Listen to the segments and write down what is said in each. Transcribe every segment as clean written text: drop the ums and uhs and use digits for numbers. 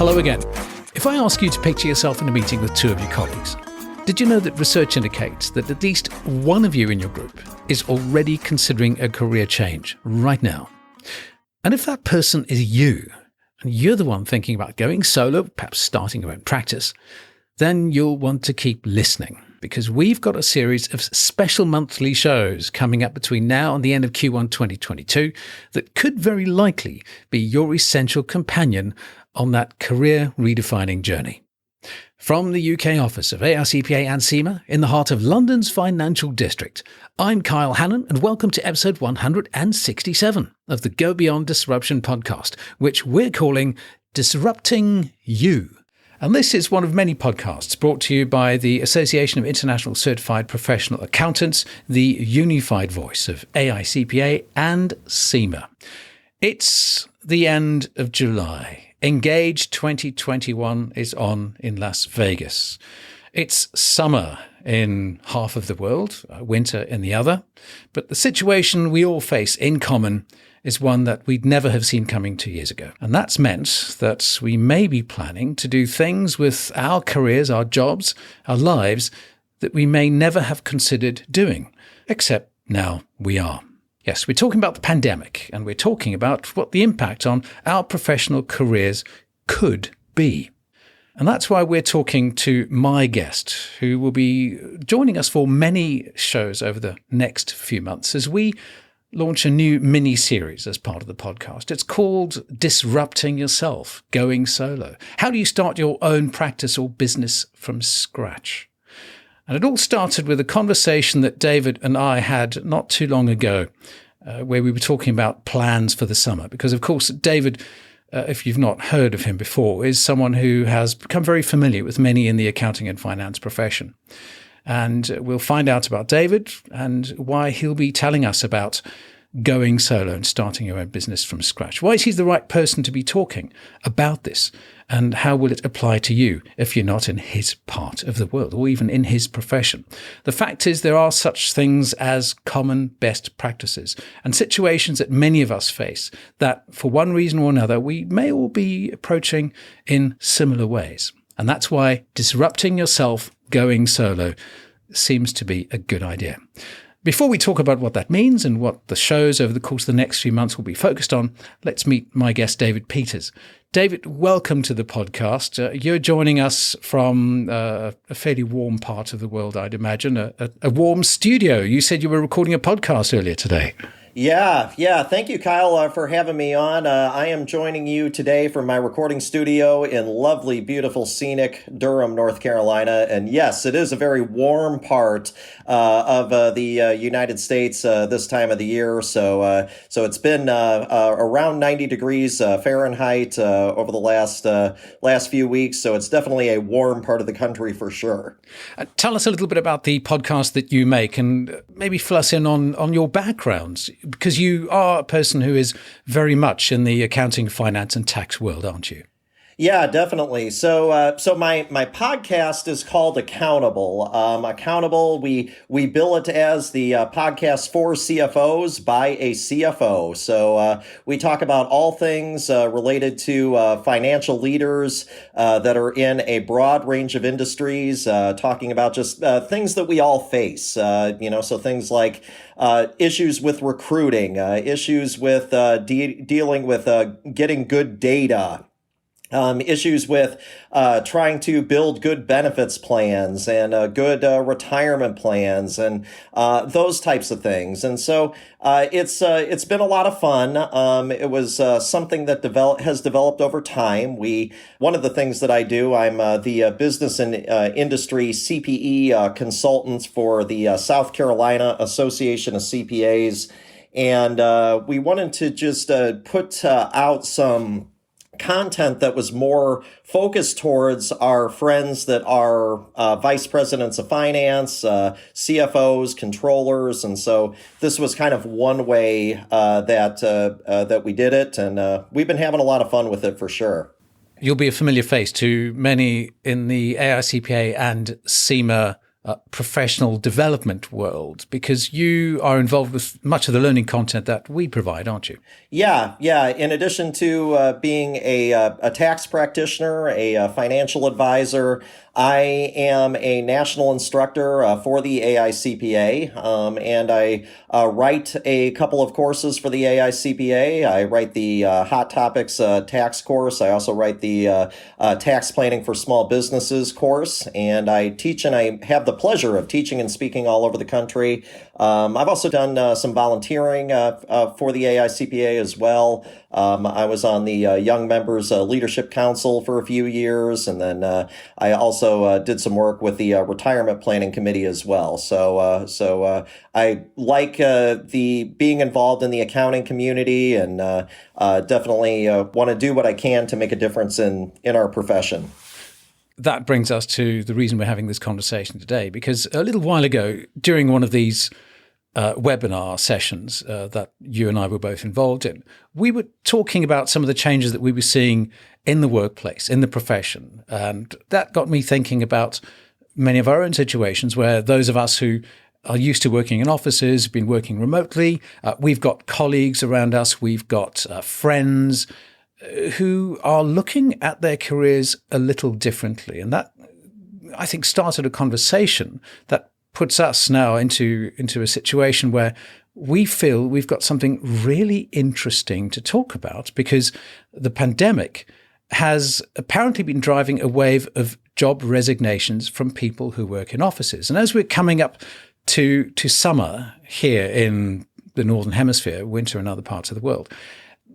Hello again. If I ask you to picture yourself in a meeting with two of your colleagues, did you know that research indicates that at least one of you in your group is already considering a career change right now? And if that person is you, and you're the one thinking about going solo, perhaps starting your own practice, then you'll want to keep listening, because we've got a series of special monthly shows coming up between now and the end of Q1 2022 that could very likely be your essential companion on that career redefining journey. From the UK office of AICPA and CIMA in the heart of London's financial district, I'm Kyle Hannon, and welcome to episode 167 of the Go Beyond Disruption podcast, which we're calling Disrupting You. And this is one of many podcasts brought to you by the Association of International Certified Professional Accountants, the unified voice of AICPA and CIMA. It's the end of July. Engage 2021 is on in Las Vegas. It's summer in half of the world, winter in the other. But the situation we all face in common is one that we'd never have seen coming 2 years ago. And that's meant that we may be planning to do things with our careers, our jobs, our lives that we may never have considered doing, except now we are. Yes, we're talking about the pandemic, and we're talking about what the impact on our professional careers could be. And that's why we're talking to my guest, who will be joining us for many shows over the next few months as we launch a new mini-series as part of the podcast. It's called Disrupting Yourself, Going Solo. How do you start your own practice or business from scratch? And it all started with a conversation that David and I had not too long ago, where we were talking about plans for the summer. Because, of course, David, if you've not heard of him before, is someone who has become very familiar with many in the accounting and finance profession. And we'll find out about David and why he'll be telling us about going solo and starting your own business from scratch. Why is he the right person to be talking about this? And how will it apply to you if you're not in his part of the world or even in his profession? The fact is, there are such things as common best practices and situations that many of us face that for one reason or another, we may all be approaching in similar ways. And that's why disrupting yourself, going solo seems to be a good idea. Before we talk about what that means and what the shows over the course of the next few months will be focused on, let's meet my guest, David Peters. David, welcome to the podcast. You're joining us from a fairly warm part of the world, I'd imagine, a warm studio. You said you were recording a podcast earlier today. Yeah. Thank you, Kyle, for having me on. I am joining you today from my recording studio in lovely, beautiful, scenic Durham, North Carolina. And yes, it is a very warm part of the United States this time of the year. So it's been around 90 degrees Fahrenheit over the last few weeks. So it's definitely a warm part of the country for sure. Tell us a little bit about the podcast that you make, and maybe fill us in on your backgrounds, because you are a person who is very much in the accounting, finance, and tax world, aren't you? Yeah, definitely. So my podcast is called Accountable. Accountable, we bill it as the podcast for CFOs by a CFO. So we talk about all things related to financial leaders that are in a broad range of industries, talking about just things that we all face. So things like issues with recruiting, issues with dealing with getting good data. Issues with trying to build good benefits plans and good retirement plans and those types of things. And so it's been a lot of fun. It was something that has developed over time. One of the things that I do, I'm the business and industry CPE consultant for the South Carolina Association of CPAs. And we wanted to just put out some content that was more focused towards our friends that are vice presidents of finance, CFOs, controllers. And so this was kind of one way that we did it. And we've been having a lot of fun with it for sure. You'll be a familiar face to many in the AICPA and CIMA professional development world, because you are involved with much of the learning content that we provide, aren't you? Yeah. In addition to being a tax practitioner, a financial advisor, I am a national instructor for the AICPA, and I write a couple of courses for the AICPA. I write the Hot Topics tax course. I also write the Tax Planning for Small Businesses course, and I teach, and I have the pleasure of teaching and speaking all over the country. I've also done some volunteering for the AICPA as well. I was on the Young Members Leadership Council for a few years, and then I also did some work with the Retirement Planning Committee as well. So I like the being involved in the accounting community, and definitely want to do what I can to make a difference in our profession. That brings us to the reason we're having this conversation today, because a little while ago, during one of these webinar sessions that you and I were both involved in, we were talking about some of the changes that we were seeing in the workplace, in the profession. And that got me thinking about many of our own situations where those of us who are used to working in offices, have been working remotely, we've got colleagues around us, we've got friends who are looking at their careers a little differently. And that, I think, started a conversation that puts us now into a situation where we feel we've got something really interesting to talk about, because the pandemic has apparently been driving a wave of job resignations from people who work in offices. And as we're coming up to summer here in the Northern Hemisphere, winter in other parts of the world,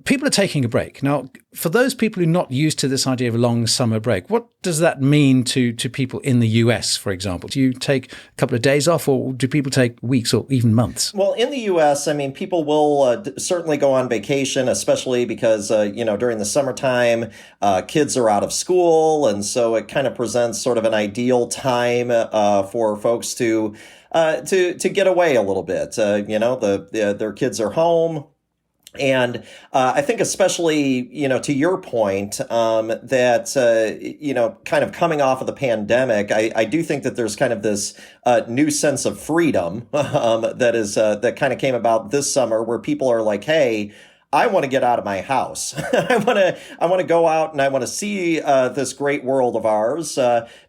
people are taking a break. Now, for those people who are not used to this idea of a long summer break, what does that mean to people in the US, for example? Do you take a couple of days off, or do people take weeks or even months? Well, in the US, I mean, people will certainly go on vacation, especially because, during the summertime, kids are out of school. And so it kind of presents sort of an ideal time for folks to get away a little bit. Their kids are home. And I think especially, to your point, that, kind of coming off of the pandemic, I do think that there's kind of this new sense of freedom that kind of came about this summer, where people are like, hey, I want to get out of my house. I want to go out and I want to see this great world of ours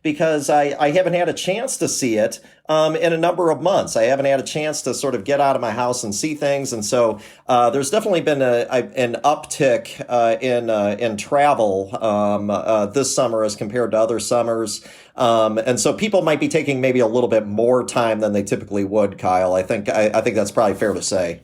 because I haven't had a chance to see it in a number of months. I haven't had a chance to sort of get out of my house and see things, and so there's definitely been an uptick in travel this summer as compared to other summers. And so people might be taking maybe a little bit more time than they typically would, Kyle. I think that's probably fair to say.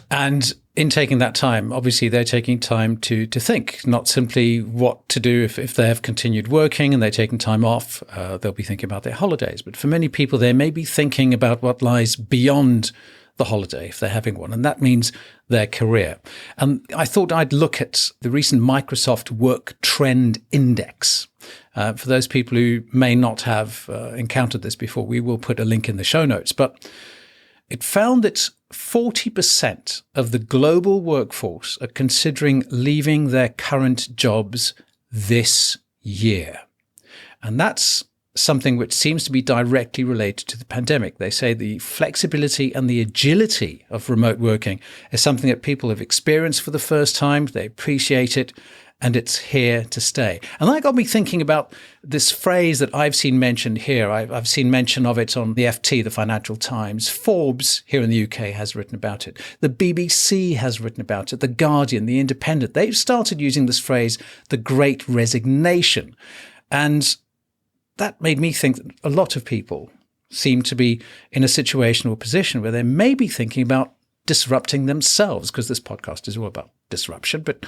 And in taking that time, obviously they're taking time to think, not simply what to do if they have continued working and they're taking time off. They'll be thinking about their holidays. But for many people, they may be thinking about what lies beyond the holiday, if they're having one. And that means their career. And I thought I'd look at the recent Microsoft Work Trend Index. For those people who may not have encountered this before, we will put a link in the show notes. But it found that 40% of the global workforce are considering leaving their current jobs this year. And that's something which seems to be directly related to the pandemic. They say the flexibility and the agility of remote working is something that people have experienced for the first time. They appreciate it, and it's here to stay. And that got me thinking about this phrase that I've seen mentioned here. I've seen mention of it on the FT, the Financial Times. Forbes here in the UK has written about it. The BBC has written about it. The Guardian, The Independent. They've started using this phrase, the Great Resignation. And that made me think that a lot of people seem to be in a situation or position where they may be thinking about disrupting themselves, because this podcast is all about disruption. But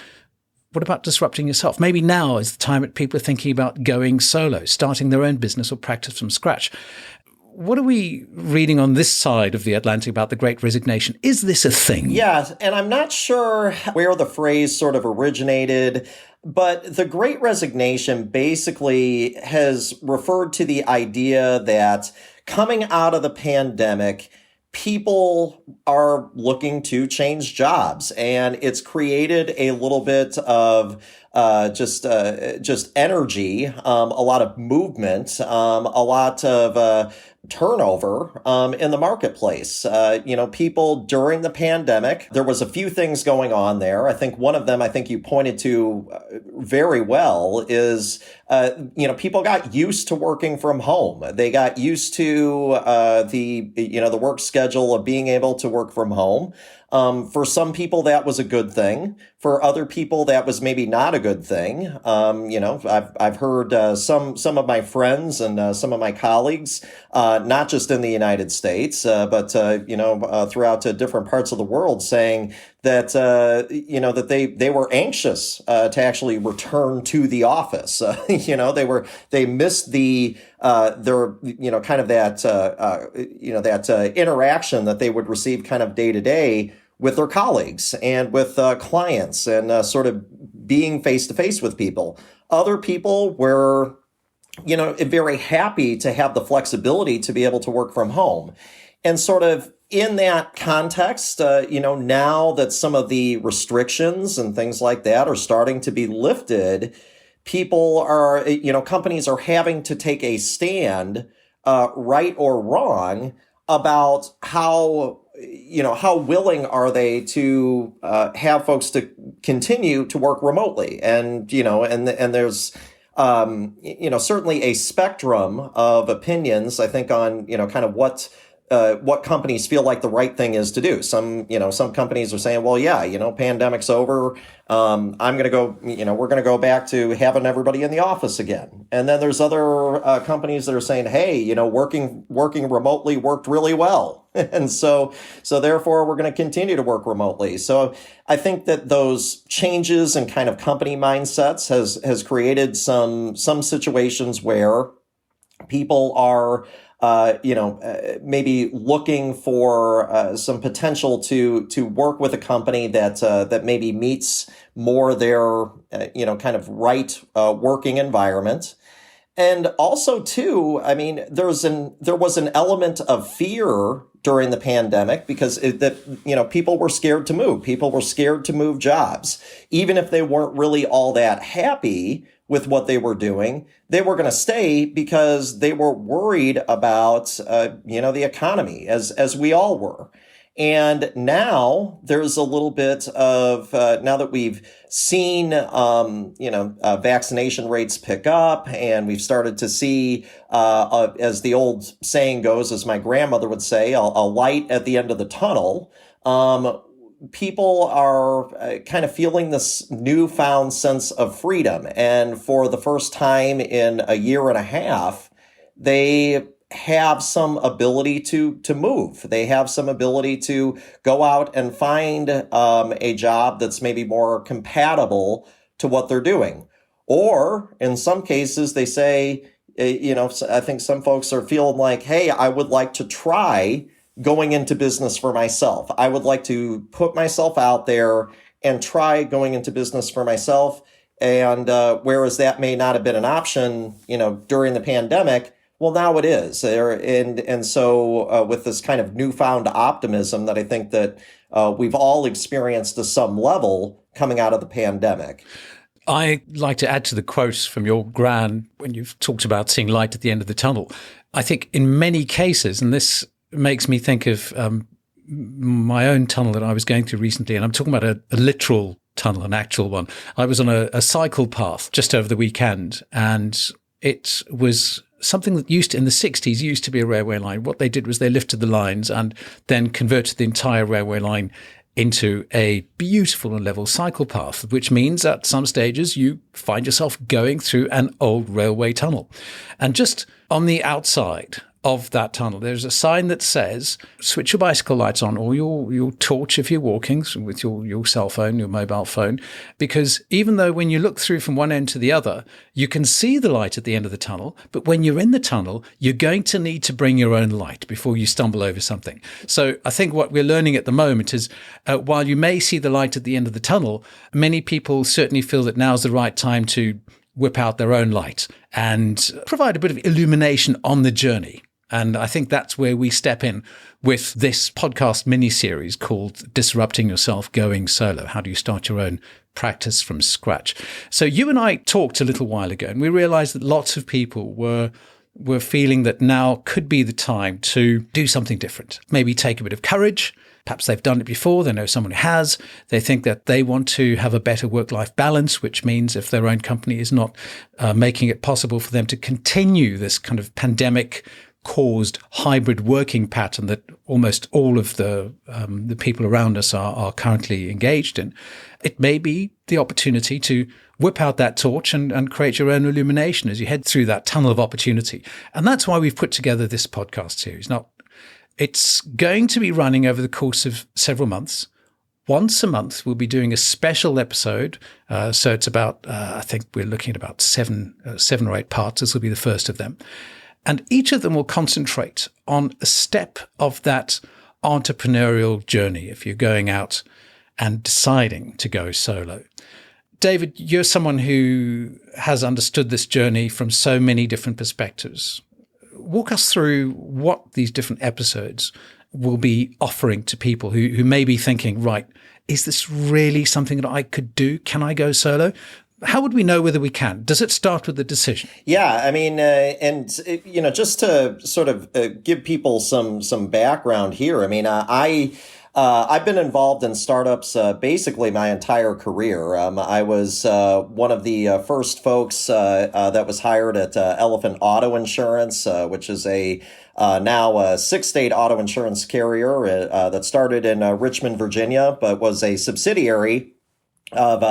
what about disrupting yourself? Maybe now is the time that people are thinking about going solo, starting their own business or practice from scratch. What are we reading on this side of the Atlantic about the Great Resignation? Is this a thing? Yeah, and I'm not sure where the phrase sort of originated, but the Great Resignation basically has referred to the idea that coming out of the pandemic, people are looking to change jobs, and it's created a little bit of just energy, a lot of movement, a lot of turnover in the marketplace. People during the pandemic, there was a few things going on there. I think one of them, I think you pointed to very well, is people got used to working from home. They got used to the work schedule of being able to work from home. For some people, that was a good thing. For other people, that was maybe not a good thing. I've heard some of my friends and some of my colleagues, not just in the United States, but throughout different parts of the world, saying that that they were anxious to actually return to the office. They missed the kind of that interaction that they would receive kind of day to day with their colleagues and with clients, and sort of being face to face with people. Other people were very happy to have the flexibility to be able to work from home. And sort of in that context, now that some of the restrictions and things like that are starting to be lifted, companies are having to take a stand, right or wrong, about how willing are they to have folks to continue to work remotely. And there's certainly a spectrum of opinions, I think, on kind of what companies feel like the right thing is to do. Some companies are saying, well, yeah, pandemic's over. We're going to go back to having everybody in the office again. And then there's other companies that are saying, hey, working remotely worked really well. And so therefore we're going to continue to work remotely. So I think that those changes in kind of company mindsets has created some situations where people are maybe looking for some potential to work with a company that maybe meets more their kind of right working environment. And also too, I mean, there was an element of fear during the pandemic because people were scared to move. People were scared to move jobs, even if they weren't really all that happy with what they were doing. They were going to stay because they were worried about, the economy, as we all were. And now there's a little bit of, now that we've seen, vaccination rates pick up, and we've started to see, as the old saying goes, as my grandmother would say, a light at the end of the tunnel. People are kind of feeling this newfound sense of freedom. And for the first time in a year and a half, they have some ability to move. They have some ability to go out and find a job that's maybe more compatible to what they're doing. Or in some cases, they say, I think some folks are feeling like, hey, I would like to try going into business for myself. I would like to put myself out there and try going into business for myself. And whereas that may not have been an option, during the pandemic, well, now it is. And so with this kind of newfound optimism that I think that we've all experienced to some level coming out of the pandemic. I like to add to the quotes from your gran when you've talked about seeing light at the end of the tunnel. I think in many cases, and this makes me think of my own tunnel that I was going through recently, and I'm talking about a literal tunnel, an actual one. I was on a cycle path just over the weekend, and it was something that in the 60s used to be a railway line. What they did was they lifted the lines and then converted the entire railway line into a beautiful and level cycle path, which means at some stages you find yourself going through an old railway tunnel. And just on the outside of that tunnel, there's a sign that says, switch your bicycle lights on, or your torch if you're walking with your cell phone, your mobile phone, because even though when you look through from one end to the other, you can see the light at the end of the tunnel, but when you're in the tunnel, you're going to need to bring your own light before you stumble over something. So I think what we're learning at the moment is, while you may see the light at the end of the tunnel, many people certainly feel that now's the right time to whip out their own light and provide a bit of illumination on the journey. And I think that's where we step in with this podcast mini-series called Disrupting Yourself Going Solo. How do you start your own practice from scratch? So you and I talked a little while ago, and we realized that lots of people were were feeling that now could be the time to do something different, maybe take a bit of courage. Perhaps they've done it before. They know someone who has. They think that they want to have a better work-life balance, which means if their own company is not making it possible for them to continue this kind of pandemic-caused hybrid working pattern that almost all of the people around us are currently engaged in, it may be the opportunity to whip out that torch and create your own illumination as you head through that tunnel of opportunity. And that's why we've put together this podcast series. Now, it's going to be running over the course of several months. Once a month, we'll be doing a special episode. So it's about, I think we're looking at about seven or eight parts. This will be the first of them. And each of them will concentrate on a step of that entrepreneurial journey if you're going out and deciding to go solo. David, you're someone who has understood this journey from so many different perspectives. Walk us through what these different episodes will be offering to people who may be thinking, right, is this really something that I could do? Can I go solo? How would we know whether we can? Does it start with the decision? Yeah, I mean, just to sort of give people some background here. I mean, I've been involved in startups basically my entire career. I was one of the first folks that was hired at Elephant Auto Insurance, which is now a 6-state auto insurance carrier that started in Richmond, Virginia, but was a subsidiary of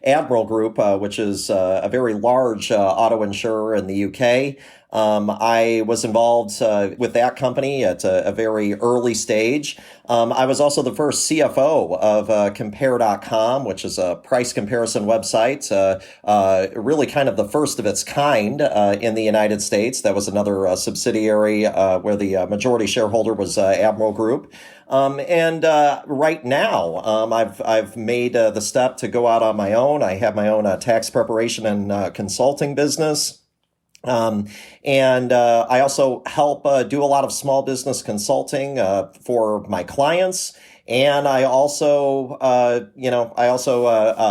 Admiral Group, which is a very large auto insurer in the UK. I was involved with that company at a very early stage. I was also the first CFO of Compare.com, which is a price comparison website, really kind of the first of its kind in the United States. That was another subsidiary where the majority shareholder was Admiral Group. Right now, I've made the step to go out on my own. I have my own tax preparation and consulting business. I also help do a lot of small business consulting for my clients. And I also,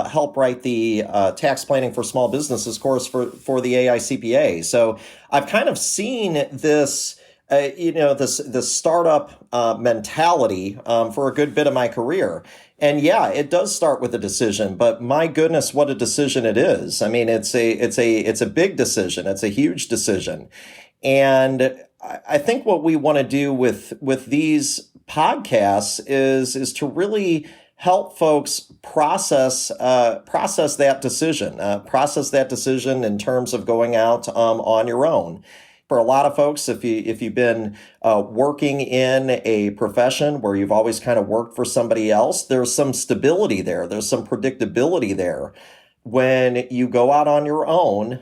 help write the tax planning for small businesses course for the AICPA. So I've kind of seen this this startup mentality for a good bit of my career. And yeah, it does start with a decision, but my goodness, what a decision it is. I mean, it's a big decision. It's a huge decision. And I think what we want to do with these podcasts is to really help folks process that decision in terms of going out on your own. For a lot of folks, if you've been working in a profession where you've always kind of worked for somebody else, there's some stability there. There's some predictability there. When you go out on your own,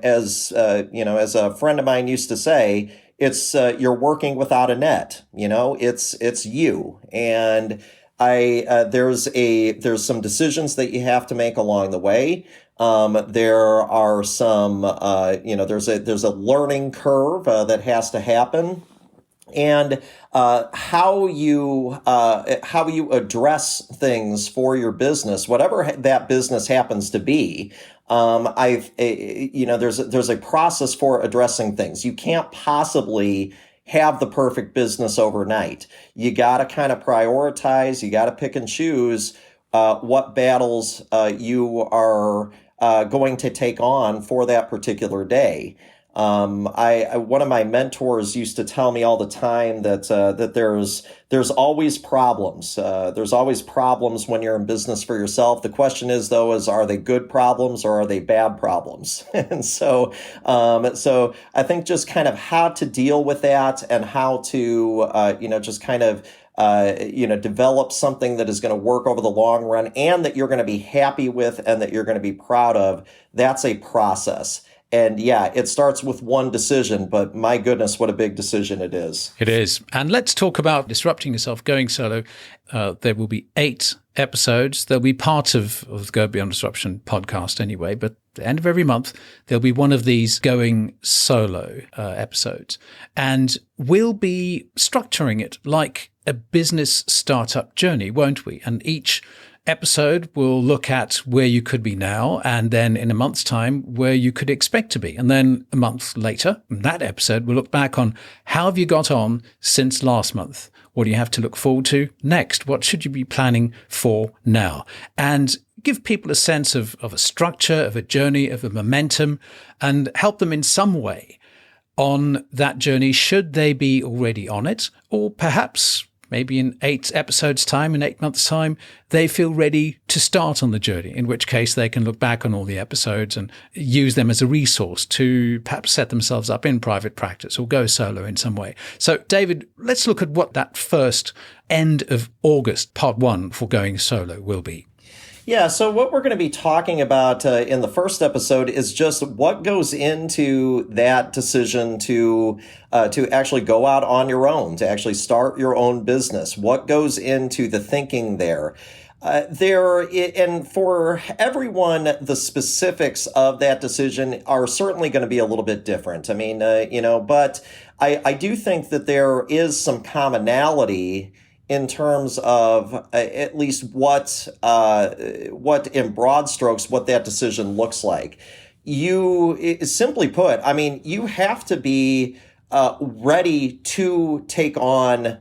as a friend of mine used to say, it's you're working without a net. It's you. And there's some decisions that you have to make along the way. There are some, there's a learning curve that has to happen, and how you address things for your business, whatever that business happens to be. There's a process for addressing things. You can't possibly have the perfect business overnight. You got to kind of prioritize. You got to pick and choose what battles you are going to take on for that particular day. One of my mentors used to tell me all the time that there's always problems. There's always problems when you're in business for yourself. The question is, though, are they good problems or are they bad problems? And so I think just kind of how to deal with that and how to just kind of develop something that is going to work over the long run and that you're going to be happy with and that you're going to be proud of. That's a process. And yeah, it starts with one decision, but my goodness, what a big decision it is. It is. And let's talk about disrupting yourself, going solo. There will be 8 episodes. They'll be part of the Go Beyond Disruption podcast anyway, but at the end of every month, there'll be one of these going solo episodes. And we'll be structuring it like a business startup journey, won't we? And each episode will look at where you could be now, and then in a month's time, where you could expect to be. And then a month later, that episode will look back on how have you got on since last month? What do you have to look forward to next? What should you be planning for now? And give people a sense of a structure, of a journey, of a momentum, and help them in some way on that journey, should they be already on it, or perhaps maybe in 8 episodes' time, in 8 months' time, they feel ready to start on the journey, in which case they can look back on all the episodes and use them as a resource to perhaps set themselves up in private practice or go solo in some way. So, David, let's look at what that first end of August, part 1 for going solo will be. Yeah, so what we're going to be talking about in the first episode is just what goes into that decision to actually go out on your own, to actually start your own business. What goes into the thinking there? And for everyone, the specifics of that decision are certainly going to be a little bit different. I mean, but I do think that there is some commonality in terms of at least what in broad strokes, what that decision looks like. Simply put, I mean, you have to be ready to take on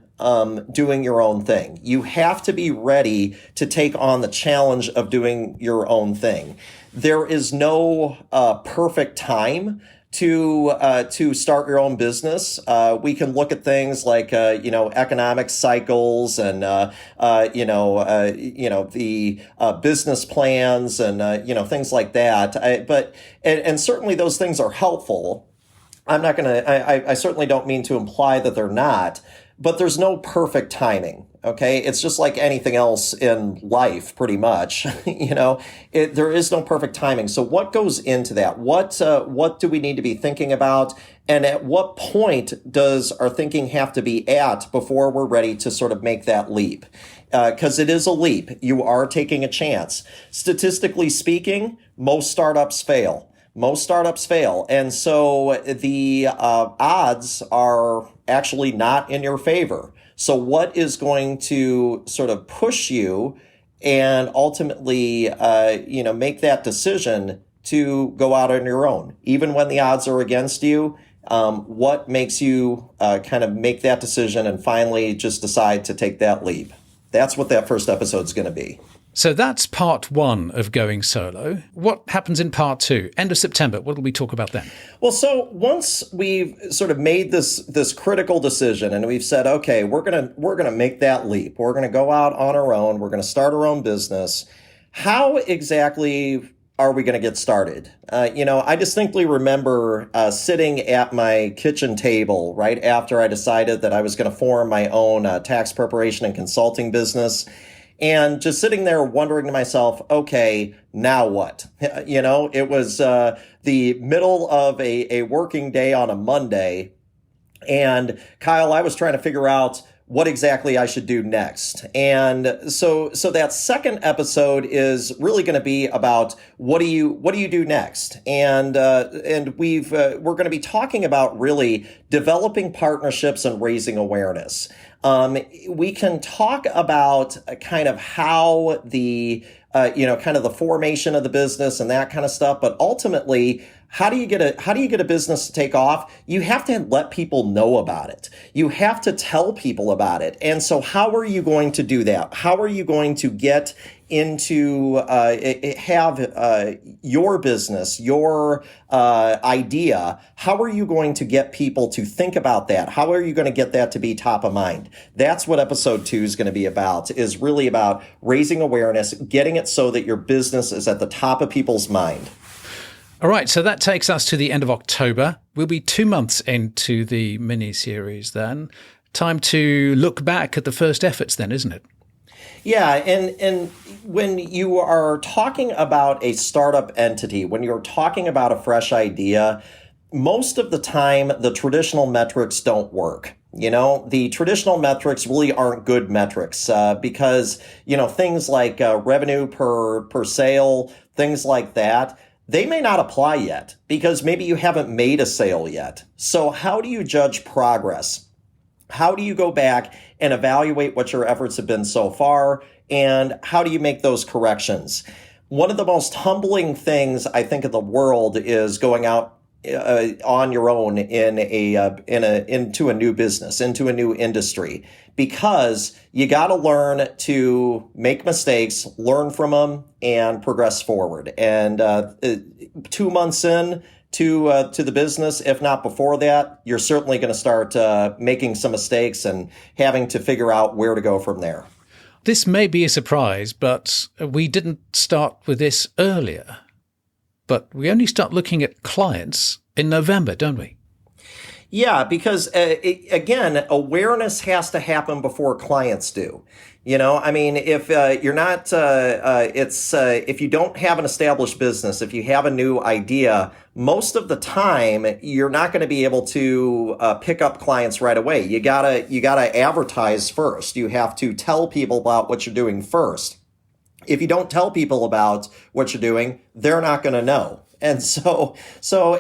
doing your own thing. You have to be ready to take on the challenge of doing your own thing. There is no perfect time to start your own business. We can look at things like economic cycles and the business plans and things like that. But certainly those things are helpful. I certainly don't mean to imply that they're not, but there's no perfect timing. Okay. It's just like anything else in life, pretty much. There is no perfect timing. So what goes into that? What do we need to be thinking about? And at what point does our thinking have to be at before we're ready to sort of make that leap? Because it is a leap. You are taking a chance. Statistically speaking, most startups fail. And so the odds are actually not in your favor. So what is going to sort of push you and ultimately, make that decision to go out on your own, even when the odds are against you? What makes you kind of make that decision and finally just decide to take that leap? That's what that first episode is going to be. So that's part 1 of going solo. What happens in part 2? End of September. What will we talk about then? Well, so once we've sort of made this critical decision and we've said, okay, we're gonna make that leap. We're gonna go out on our own. We're gonna start our own business. How exactly are we going to get started? I distinctly remember sitting at my kitchen table right after I decided that I was going to form my own tax preparation and consulting business. And just sitting there wondering to myself, okay, now what? It was the middle of a working day on a Monday. And Kyle, I was trying to figure out what exactly I should do next. And so that second episode is really going to be about what do you do next? And we're going to be talking about really developing partnerships and raising awareness. We can talk about kind of how the kind of the formation of the business and that kind of stuff, but ultimately, how do you get a business to take off? You have to let people know about it. You have to tell people about it. And so how are you going to do that? How are you going to get into have your business, your idea? How are you going to get people to think about that? How are you going to get that to be top of mind? That's what episode 2 is going to be about, is really about raising awareness, getting it so that your business is at the top of people's mind. All right, so that takes us to the end of October. We'll be 2 months into the mini-series then. Time to look back at the first efforts then, isn't it? Yeah, and when you are talking about a startup entity, when you're talking about a fresh idea, most of the time the traditional metrics don't work. The traditional metrics really aren't good metrics because, things like revenue per sale, things like that, they may not apply yet because maybe you haven't made a sale yet. So how do you judge progress? How do you go back and evaluate what your efforts have been so far and how do you make those corrections? One of the most humbling things I think in the world is going out on your own into a new business, into a new industry, because you got to learn to make mistakes, learn from them, and progress forward. And 2 months in to the business, if not before that, you're certainly going to start making some mistakes and having to figure out where to go from there. This may be a surprise, but we didn't start with this earlier. But we only start looking at clients in November, don't we? Yeah, because again, awareness has to happen before clients do. I mean, if you're not, if you don't have an established business, if you have a new idea, most of the time you're not going to be able to pick up clients right away. You gotta advertise first. You have to tell people about what you're doing first. If you don't tell people about what you're doing, they're not going to know. And so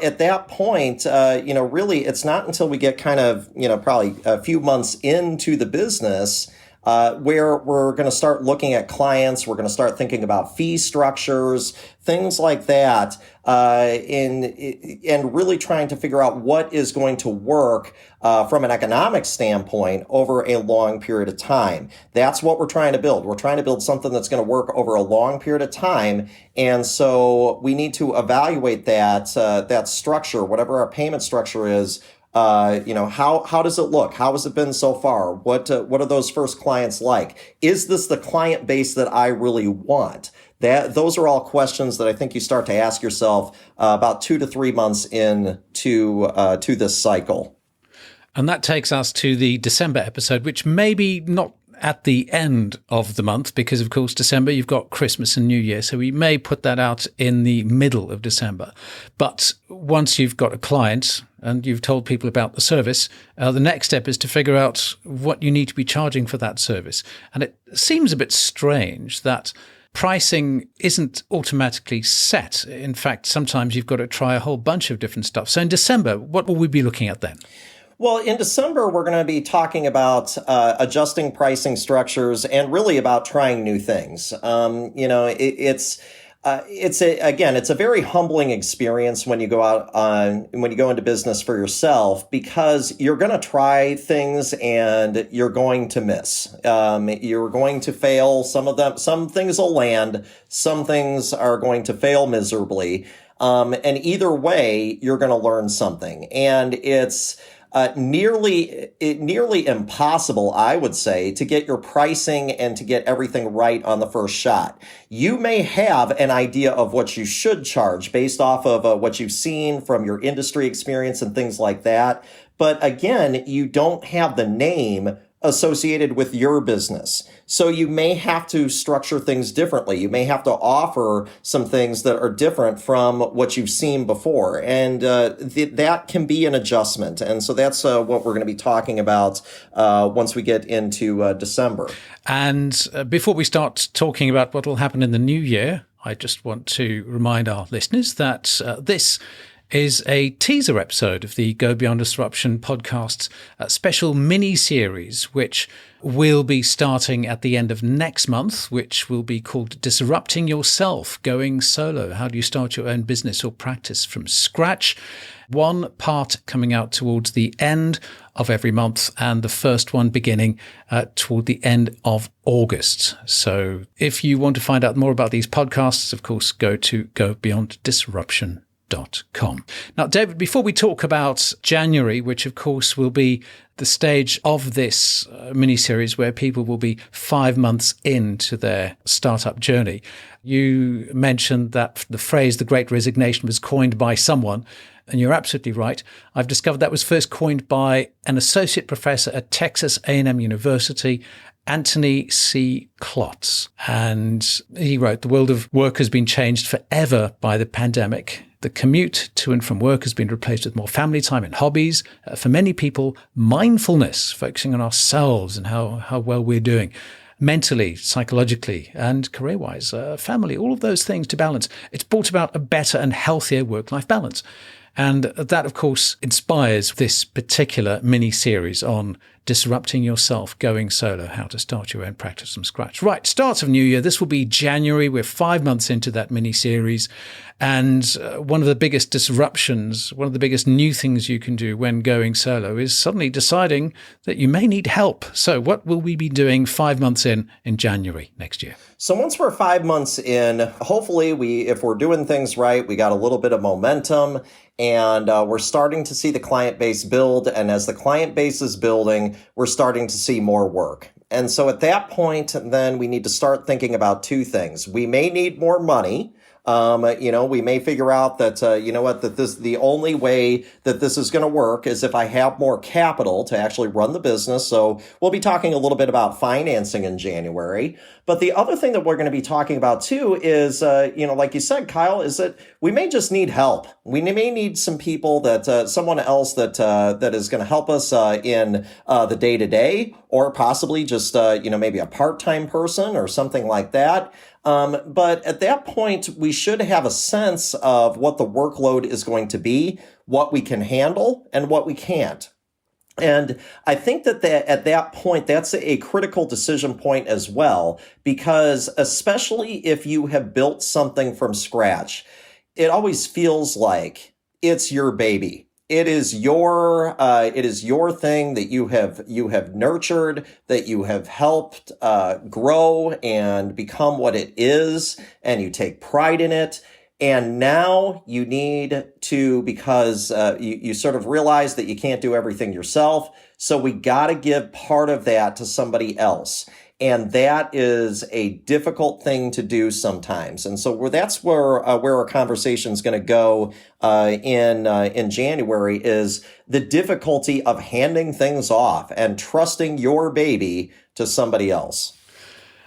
at that point, really, it's not until we get kind of, probably a few months into the business where we're going to start looking at clients. We're going to start thinking about fee structures, things like that, and really trying to figure out what is going to work from an economic standpoint over a long period of time. That's what we're trying to build. We're trying to build something that's going to work over a long period of time. And so we need to evaluate that structure, whatever our payment structure is. How does it look? How has it been so far? What are those first clients like? Is this the client base that I really want? Those are all questions that I think you start to ask yourself about 2 to 3 months into to this cycle. And that takes us to the December episode, which may be not at the end of the month, because of course December you've got Christmas and New Year, so we may put that out in the middle of December. But once you've got a client and you've told people about the service, the next step is to figure out what you need to be charging for that service. And it seems a bit strange that pricing isn't automatically set. In fact, sometimes you've got to try a whole bunch of different stuff. So in December, what will we be looking at then? Well, in December, we're going to be talking about adjusting pricing structures and really about trying new things. It's a very humbling experience when you go out when you go into business for yourself, because you're going to try things and you're going to miss. You're going to fail. Some things will land. Some things are going to fail miserably. And either way, you're going to learn something. And it's nearly impossible, I would say, to get your pricing and to get everything right on the first shot. You may have an idea of what you should charge based off of what you've seen from your industry experience and things like that. But again, you don't have the name associated with your business. So you may have to structure things differently. You may have to offer some things that are different from what you've seen before. And that can be an adjustment. And so that's what we're going to be talking about once we get into December. And before we start talking about what will happen in the new year, I just want to remind our listeners that this is a teaser episode of the Go Beyond Disruption podcast's special mini-series, which will be starting at the end of next month, which will be called Disrupting Yourself, Going Solo. How do you start your own business or practice from scratch? One part coming out towards the end of every month, and the first one beginning toward the end of August. So if you want to find out more about these podcasts, of course, go to gobeyonddisruption.com. Now, David, before we talk about January, which of course will be the stage of this mini-series where people will be 5 months into their startup journey, you mentioned that the phrase, the Great Resignation, was coined by someone, and you're absolutely right. I've discovered that was first coined by an associate professor at Texas A&M University, Anthony C. Klotz. And he wrote, "The world of work has been changed forever by the pandemic. The commute to and from work has been replaced with more family time and hobbies. For many people, mindfulness, focusing on ourselves and how well we're doing, mentally, psychologically, and career-wise, family, all of those things to balance. It's brought about a better and healthier work-life balance. And that, of course, inspires this particular mini-series on disrupting yourself, going solo, how to start your own practice from scratch. Right, start of new year. This will be January. We're 5 months into that mini-series. And one of the biggest disruptions, one of the biggest new things you can do when going solo is suddenly deciding that you may need help. So what will we be doing 5 months in January next year? So once we're 5 months in, hopefully if we're doing things right, we got a little bit of momentum and we're starting to see the client base build. And as the client base is building, we're starting to see more work. And so at that point, then we need to start thinking about two things. We may need more money. We may figure out that, that the only way that this is going to work is if I have more capital to actually run the business. So we'll be talking a little bit about financing in January. But the other thing that we're going to be talking about too is, like you said, Kyle, is that we may just need help. We may need some people that, someone else that is going to help us, in, the day to day, or possibly just, maybe a part-time person or something like that. But at that point, we should have a sense of what the workload is going to be, what we can handle, and what we can't. And I think that at that point, that's a critical decision point as well, because especially if you have built something from scratch, it always feels like it's your baby. It is your thing that you have nurtured, that you have helped grow and become what it is, and you take pride in it. And now you need to, because you sort of realize that you can't do everything yourself. So we got to give part of that to somebody else. And that is a difficult thing to do sometimes. And so that's where our conversation is going to go in January, is the difficulty of handing things off and trusting your baby to somebody else.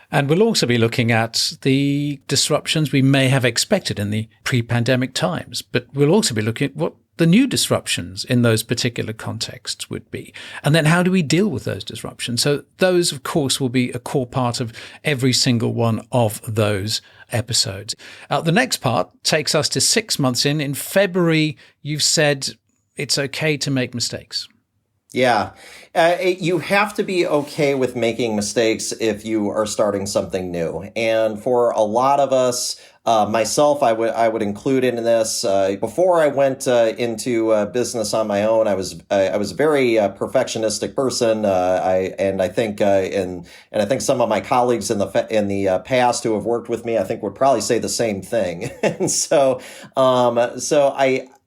And we'll also be looking at the disruptions we may have expected in the pre-pandemic times, but we'll also be looking at what the new disruptions in those particular contexts would be. And then how do we deal with those disruptions? So those, of course, will be a core part of every single one of those episodes. The next part takes us to 6 months in. In February, you've said it's okay to make mistakes. Yeah, you have to be okay with making mistakes if you are starting something new. And for a lot of us, myself, I would include in this. Before I went into business on my own, I was a very perfectionistic person. I think some of my colleagues in the past who have worked with me, I think would probably say the same thing. And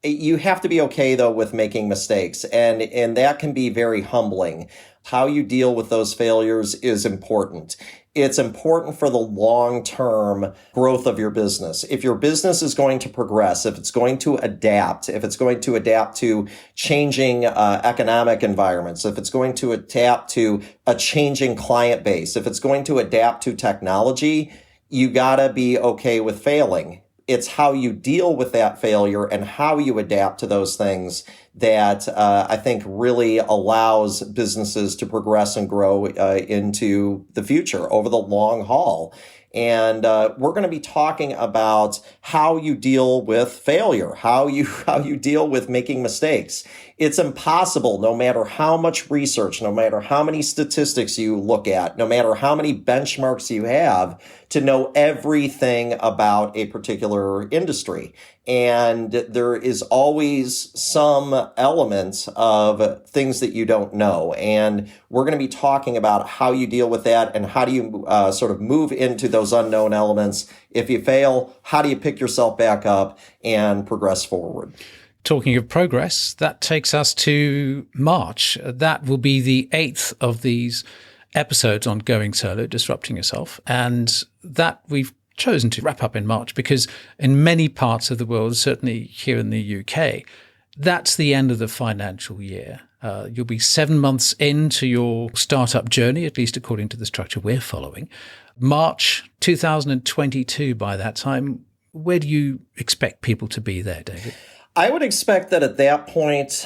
you have to be okay, though, with making mistakes, and that can be very humbling. How you deal with those failures is important. It's important for the long-term growth of your business. If your business is going to progress, if it's going to adapt to changing economic environments, if it's going to adapt to a changing client base, if it's going to adapt to technology, you gotta be okay with failing. It's how you deal with that failure and how you adapt to those things that I think really allows businesses to progress and grow into the future over the long haul. And we're going to be talking about how you deal with failure, how you deal with making mistakes. It's impossible, no matter how much research, no matter how many statistics you look at, no matter how many benchmarks you have, to know everything about a particular industry. And there is always some element of things that you don't know. And we're going to be talking about how you deal with that and how do you sort of move into those unknown elements. If you fail, how do you pick yourself back up and progress forward? Talking of progress, that takes us to March. That will be the 8th of these episodes on going solo, disrupting yourself. And that we've chosen to wrap up in March because in many parts of the world, certainly here in the UK, that's the end of the financial year. You'll be 7 months into your startup journey, at least according to the structure we're following. March 2022 by that time. Where do you expect people to be there, David? I would expect that at that point,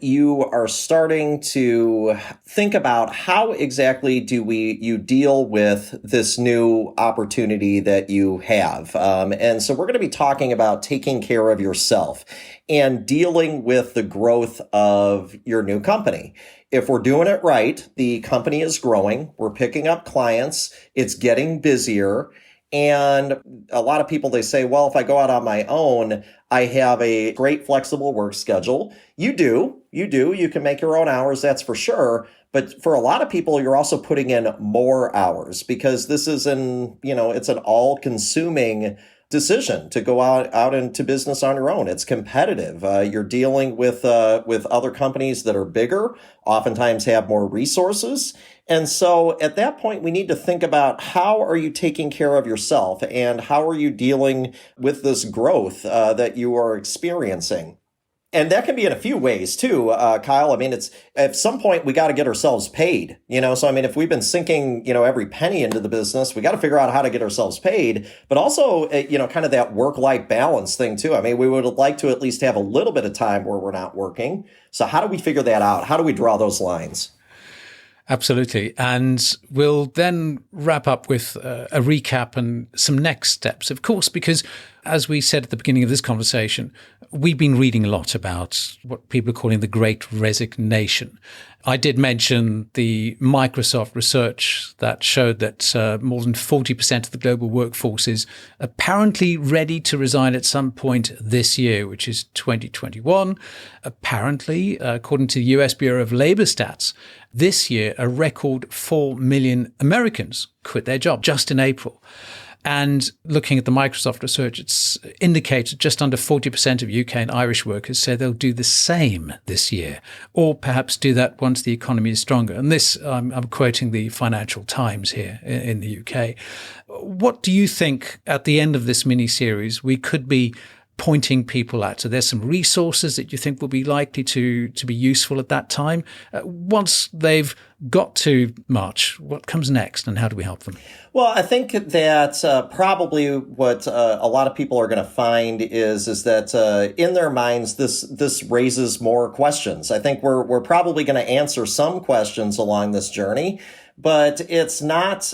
you are starting to think about how exactly you deal with this new opportunity that you have. And so we're going to be talking about taking care of yourself and dealing with the growth of your new company. If we're doing it right, the company is growing, we're picking up clients, it's getting busier. And a lot of people, they say, well, if I go out on my own, I have a great flexible work schedule. You do. You can make your own hours, that's for sure. But for a lot of people, you're also putting in more hours because this is it's an all-consuming decision to go out into business on your own. It's competitive. You're dealing with other companies that are bigger, oftentimes have more resources. And so at that point, we need to think about how are you taking care of yourself and how are you dealing with this growth that you are experiencing. And that can be in a few ways too, Kyle. I mean, it's at some point we got to get ourselves paid, So, I mean, if we've been sinking, every penny into the business, we got to figure out how to get ourselves paid, but also, kind of that work-life balance thing too. I mean, we would like to at least have a little bit of time where we're not working. So how do we figure that out? How do we draw those lines? Absolutely. And we'll then wrap up with a recap and some next steps, of course, because as we said at the beginning of this conversation, we've been reading a lot about what people are calling the Great Resignation. I did mention the Microsoft research that showed that more than 40% of the global workforce is apparently ready to resign at some point this year, which is 2021. Apparently, according to the US Bureau of Labor Stats, this year, a record 4 million Americans quit their job just in April. And looking at the Microsoft research, it's indicated just under 40% of UK and Irish workers say they'll do the same this year, or perhaps do that once the economy is stronger. And this, I'm quoting the Financial Times here in the UK. What do you think at the end of this mini-series we could be pointing people at? So there's some resources that you think will be likely to be useful at that time. Once they've got to March, what comes next and how do we help them? Well, I think that probably what a lot of people are going to find is that in their minds, this raises more questions. I think we're probably going to answer some questions along this journey. But it's not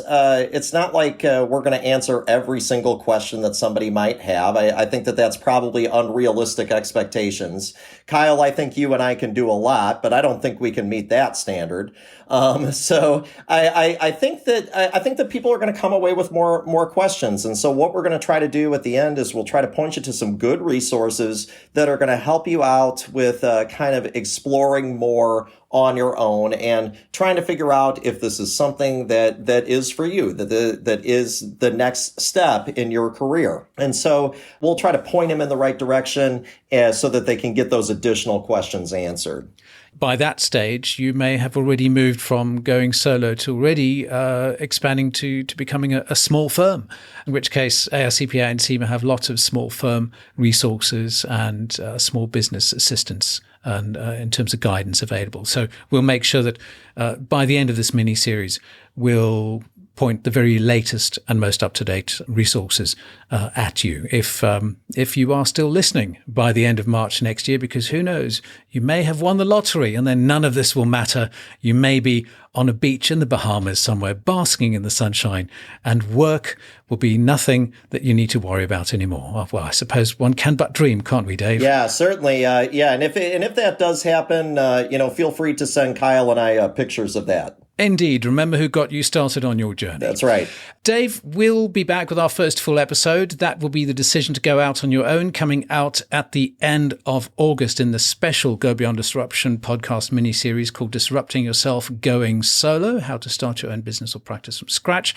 like we're going to answer every single question that somebody might have. I think that that's probably unrealistic expectations. Kyle, I think you and I can do a lot, but I don't think we can meet that standard. So I think that people are going to come away with more questions. And so what we're going to try to do at the end is we'll try to point you to some good resources that are going to help you out with kind of exploring more on your own and trying to figure out if this is something that is for you, that is the next step in your career. And so we'll try to point them in the right direction so that they can get those additional questions answered. By that stage, you may have already moved from going solo to already expanding to becoming a small firm, in which case ARCPA and CIMA have lots of small firm resources and small business assistance and in terms of guidance available. So we'll make sure that by the end of this mini-series, we'll point the very latest and most up-to-date resources at you if you are still listening by the end of March next year, because who knows, you may have won the lottery and then none of this will matter. You may be on a beach in the Bahamas somewhere basking in the sunshine and work will be nothing that you need to worry about anymore. Well, I suppose one can but dream, can't we, Dave? Yeah, certainly. And if that does happen, feel free to send Kyle and I pictures of that. Indeed. Remember who got you started on your journey. That's right. Dave, we'll be back with our first full episode. That will be the decision to go out on your own, coming out at the end of August in the special Go Beyond Disruption podcast mini-series called Disrupting Yourself Going Solo, How to Start Your Own Business or Practice from Scratch.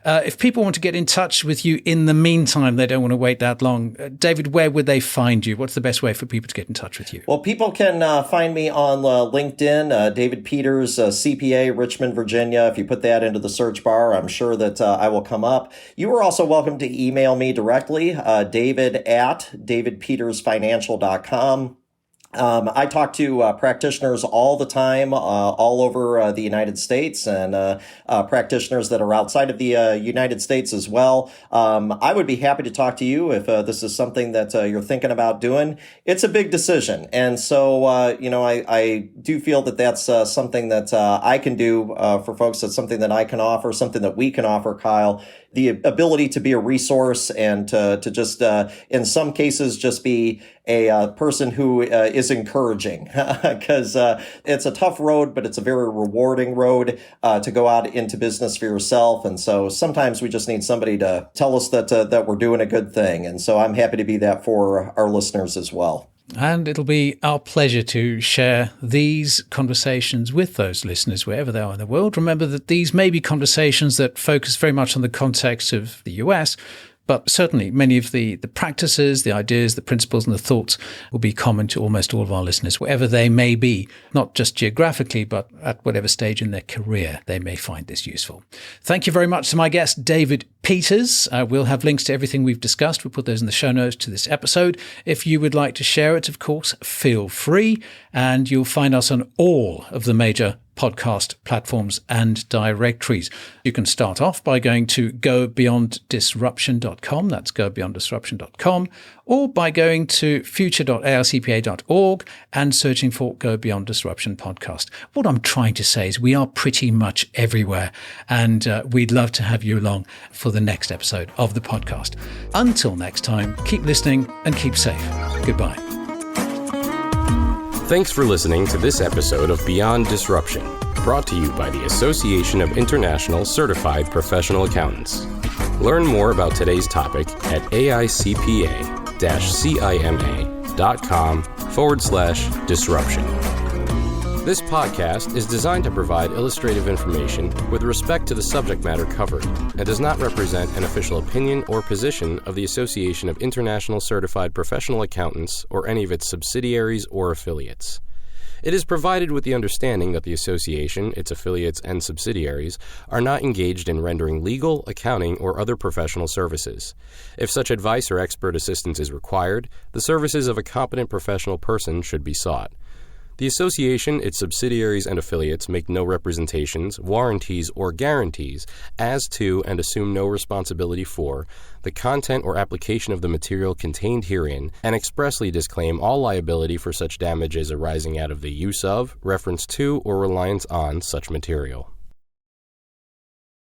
If people want to get in touch with you in the meantime, they don't want to wait that long. David, where would they find you? What's the best way for people to get in touch with you? Well, people can find me on LinkedIn, David Peters, CPA, Richmond, Virginia. If you put that into the search bar, I'm sure that I will come up. You are also welcome to email me directly, david@davidpetersfinancial.com. I talk to practitioners all the time, all over the United States, and practitioners that are outside of the United States as well. I would be happy to talk to you if this is something that you're thinking about doing. It's a big decision, and so I do feel that that's something that I can do for folks. That's something that I can offer, something that we can offer, Kyle. The ability to be a resource and to just, in some cases, just be a person who is encouraging, because it's a tough road, but it's a very rewarding road to go out into business for yourself. And so sometimes we just need somebody to tell us that we're doing a good thing. And so I'm happy to be that for our listeners as well. And it'll be our pleasure to share these conversations with those listeners wherever they are in the world. Remember that these may be conversations that focus very much on the context of the US, but certainly many of the practices, the ideas, the principles and the thoughts will be common to almost all of our listeners, wherever they may be, not just geographically, but at whatever stage in their career they may find this useful. Thank you very much to my guest, David Peters. We'll have links to everything we've discussed. We'll put those in the show notes to this episode. If you would like to share it, of course, feel free. And you'll find us on all of the major podcast platforms and directories. You can start off by going to gobeyonddisruption.com. That's gobeyonddisruption.com. Or by going to future.arcpa.org and searching for Go Beyond Disruption podcast. What I'm trying to say is we are pretty much everywhere, and we'd love to have you along for the next episode of the podcast. Until next time, keep listening and keep safe. Goodbye. Thanks for listening to this episode of Beyond Disruption, brought to you by the Association of International Certified Professional Accountants. Learn more about today's topic at aicpa-cima.com/disruption. This podcast is designed to provide illustrative information with respect to the subject matter covered and does not represent an official opinion or position of the Association of International Certified Professional Accountants or any of its subsidiaries or affiliates. It is provided with the understanding that the association, its affiliates, and subsidiaries are not engaged in rendering legal, accounting, or other professional services. If such advice or expert assistance is required, the services of a competent professional person should be sought. The association, its subsidiaries, and affiliates make no representations, warranties, or guarantees as to and assume no responsibility for the content or application of the material contained herein and expressly disclaim all liability for such damages arising out of the use of, reference to, or reliance on such material.